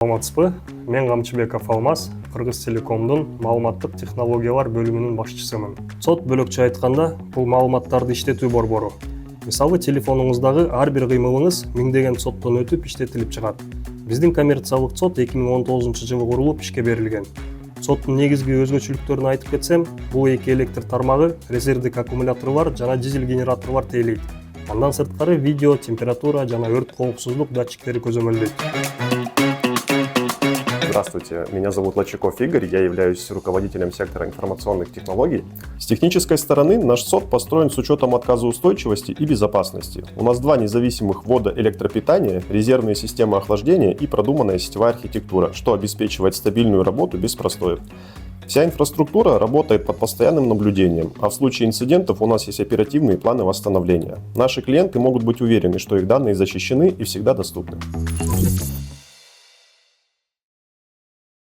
Саламатсызбы? Мен Камчыбеков Алмаз, Кыргыз Телекомдун маалыматтык технологиялар бөлүмүнүн башчысымын. Сот бөлөкчө айтканда, бул маалыматтарды иштетүү борбору. Мисалы, телефонуңуздагы ар бир кыймылыңыз миңдеген соттон өтүп иштетилип чыгат. Биздин коммерциялык сот 2019-жылы курулуп ишке берилген. Соттун негизги өзгөчөлүктөрүн айтып кетсем, бул эки электр тармагы, резервдик аккумуляторлор жана дизель генераторлор тейлейт. Андан сырткары видео, температура жана өрт коопсуздук датчиктери көзөмөлдөйт. Здравствуйте, меня зовут Лачаков Игорь, я являюсь руководителем сектора информационных технологий. С технической стороны наш СОТ построен с учетом отказоустойчивости и безопасности. У нас два независимых ввода электропитания, резервные системы охлаждения и продуманная сетевая архитектура, что обеспечивает стабильную работу без простоев. Вся инфраструктура работает под постоянным наблюдением, а в случае инцидентов у нас есть оперативные планы восстановления. Наши клиенты могут быть уверены, что их данные защищены и всегда доступны.